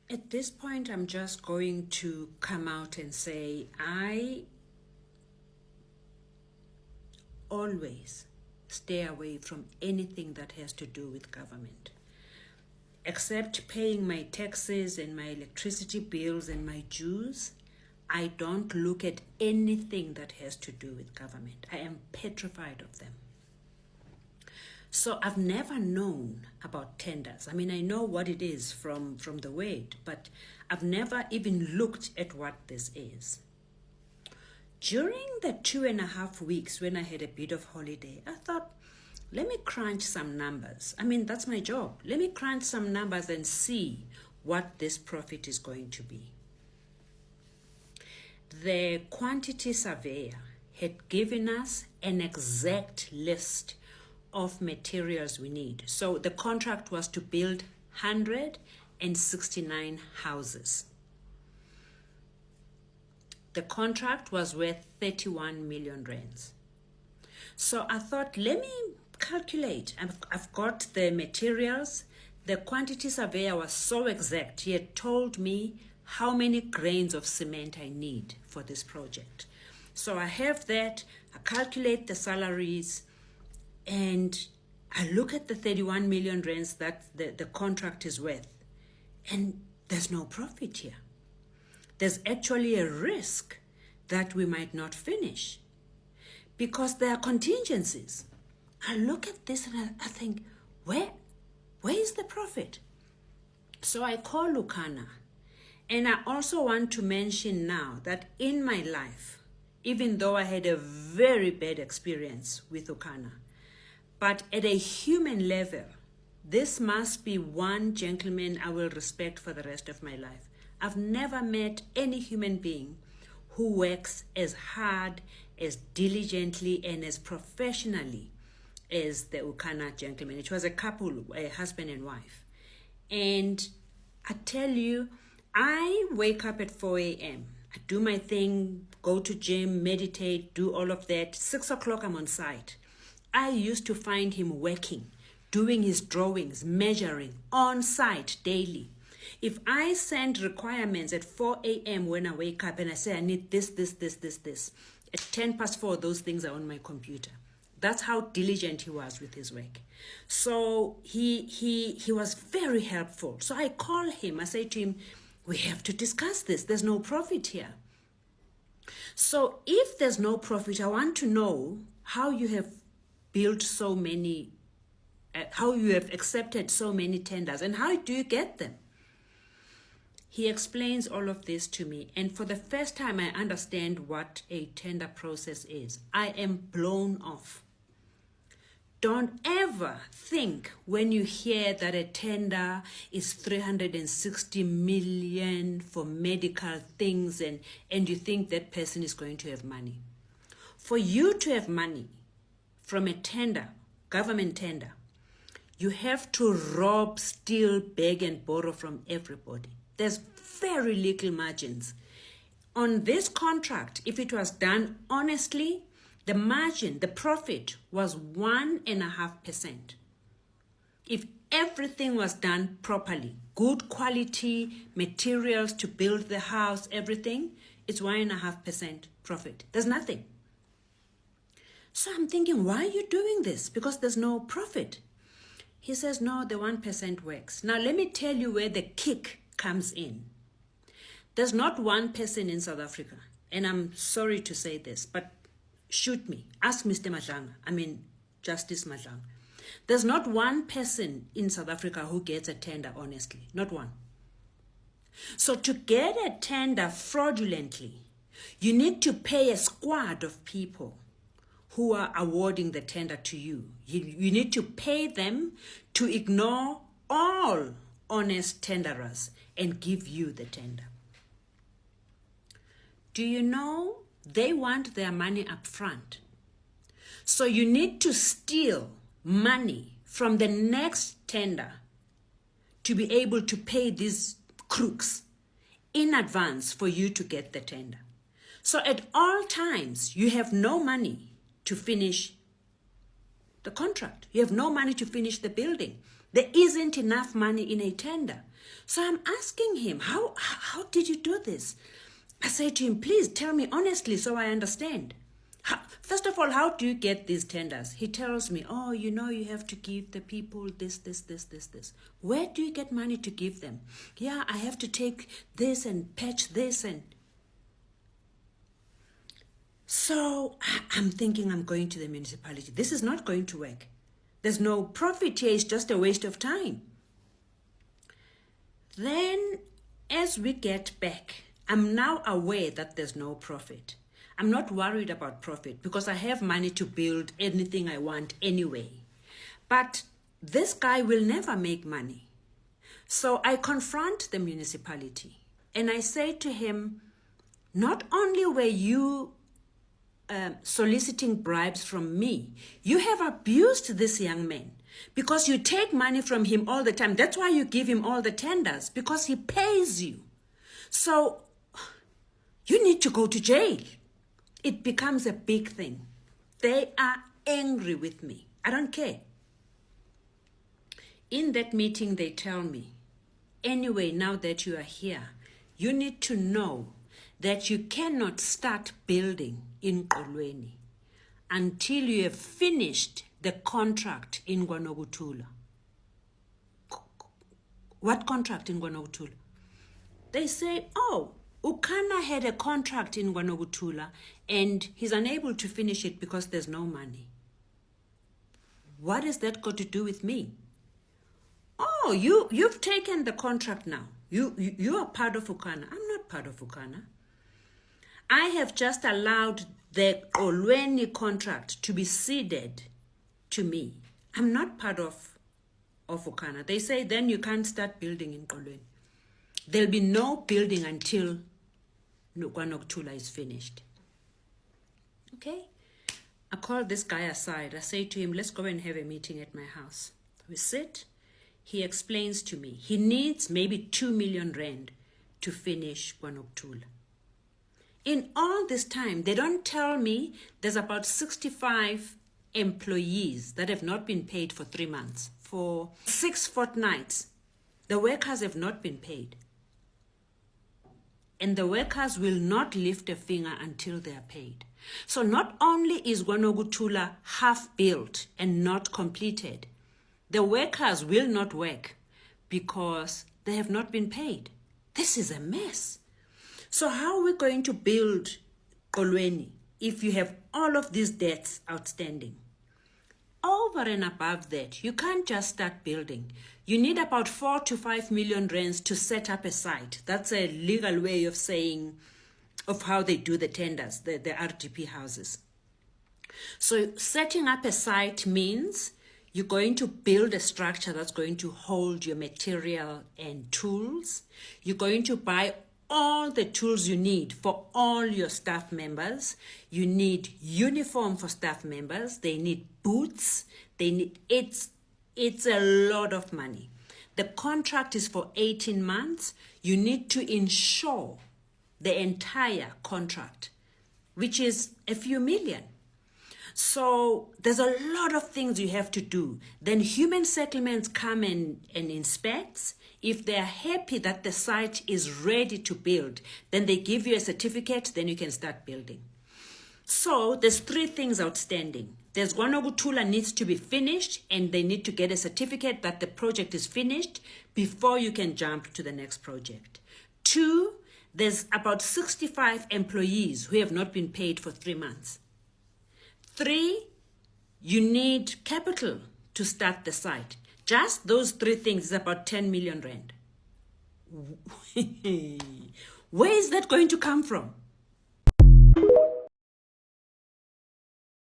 At this point, I'm just going to come out and say I always stay away from anything that has to do with government. Except paying my taxes and my electricity bills and my dues, I don't look at anything that has to do with government. I am petrified of them. So I've never known about tenders. I mean, I know what it is from the word, but I've never even looked at what this is. During the 2.5 weeks when I had a bit of holiday, I thought, let me crunch some numbers. I mean, that's my job. Let me crunch some numbers and see what this profit is going to be. The quantity surveyor had given us an exact list of materials we need. So the contract was to build 169 houses. The contract was worth 31 million rands. So I thought, let me calculate. I've got the materials. The quantity surveyor was so exact. He had told me how many grains of cement I need for this project. So I have that. I calculate the salaries, and I look at the 31 million rands that the contract is worth, and there's no profit here. There's actually a risk that we might not finish because there are contingencies. I look at this and I think, where is the profit? So I call Lucana, and I also want to mention now that in my life, even though I had a very bad experience with Lucana, but at a human level, this must be one gentleman I will respect for the rest of my life. I've never met any human being who works as hard, as diligently, and as professionally as the Ukana gentleman. It was a couple, a husband and wife. And I tell you, I wake up at 4 a.m. I do my thing, go to gym, meditate, do all of that. 6 o'clock, I'm on site. I used to find him working, doing his drawings, measuring on site daily. If I send requirements at 4 a.m. when I wake up and I say I need this, at 10 past 4, those things are on my computer. That's how diligent he was with his work. So he was very helpful. So I call him, I say to him, we have to discuss this. There's no profit here. So if there's no profit, I want to know how you have built so many, how you have accepted so many tenders, and how do you get them? He explains all of this to me, and for the first time I understand what a tender process is. I am blown off. Don't ever think when you hear that a tender is 360 million for medical things and you think that person is going to have money. For you to have money from a tender, government tender, you have to rob, steal, beg, and borrow from everybody. There's very little margins. On this contract, if it was done honestly, the margin, the profit was 1.5%. If everything was done properly, good quality materials to build the house, everything, it's 1.5% profit. There's nothing. So I'm thinking, why are you doing this? Because there's no profit. He says, no, the 1% works. Now, let me tell you where the kick comes in. There's not one person in South Africa, and I'm sorry to say this, but shoot me. Ask Mr. Justice Madlang. There's not one person in South Africa who gets a tender honestly. Not one. So to get a tender fraudulently, you need to pay a squad of people who are awarding the tender to you. You need to pay them to ignore all honest tenderers and give you the tender. Do you know they want their money up front? So you need to steal money from the next tender to be able to pay these crooks in advance for you to get the tender. So at all times, you have no money to finish the contract. You have no money to finish the building. There isn't enough money in a tender. So I'm asking him, how did you do this? I say to him, please tell me honestly so I understand. First of all, how do you get these tenders? He tells me, oh, you have to give the people this. Where do you get money to give them? Yeah, I have to take this and patch this. And so I'm thinking I'm going to the municipality. This is not going to work. There's no profit here. It's just a waste of time. Then as we get back, I'm now aware that there's no profit. I'm not worried about profit because I have money to build anything I want anyway. But this guy will never make money. So I confront the municipality and I say to him, not only were you soliciting bribes from me, you have abused this young man because you take money from him all the time. That's why you give him all the tenders, because he pays you. So you need to go to jail. It becomes a big thing. They are angry with me. I don't care. In that meeting, they tell me, anyway, now that you are here, you need to know that you cannot start building in Qolweni until you have finished the contract in KwaNokuthula. What contract in KwaNokuthula? They say, oh, Ukana had a contract in KwaNokuthula and he's unable to finish it because there's no money. What has that got to do with me? Oh, you've taken the contract now. You are part of Ukana. I'm not part of Ukana. I have just allowed the Qolweni contract to be ceded to me. I'm not part of Ukana. They say then you can't start building in Qolweni. There'll be no building until KwaNokuthula is finished. Okay? I call this guy aside. I say to him, let's go and have a meeting at my house. We sit. He explains to me he needs maybe 2 million rand to finish KwaNokuthula. In all this time, they don't tell me there's about 65 employees that have not been paid for 3 months. For 6 fortnights, the workers have not been paid. And the workers will not lift a finger until they are paid. So not only is KwaNokuthula half built and not completed, the workers will not work because they have not been paid. This is a mess. So how are we going to build Qolweni if you have all of these debts outstanding? Over and above that, you can't just start building. You need about 4 to 5 million rands to set up a site. That's a legal way of saying, of how they do the tenders, the RDP houses. So setting up a site means you're going to build a structure that's going to hold your material and tools. You're going to buy all the tools you need for all your staff members. You need uniform for staff members. They need boots. It's a lot of money. The contract is for 18 months. You need to insure the entire contract, which is a few million. So there's a lot of things you have to do. Then human settlements come and inspects. If they're happy that the site is ready to build, then they give you a certificate, then you can start building. So there's 3 things outstanding. There's KwaNokuthula needs to be finished, and they need to get a certificate that the project is finished before you can jump to the next project. 2, there's about 65 employees who have not been paid for 3 months. 3, you need capital to start the site. Just those 3 things is about 10 million rand. Where is that going to come from?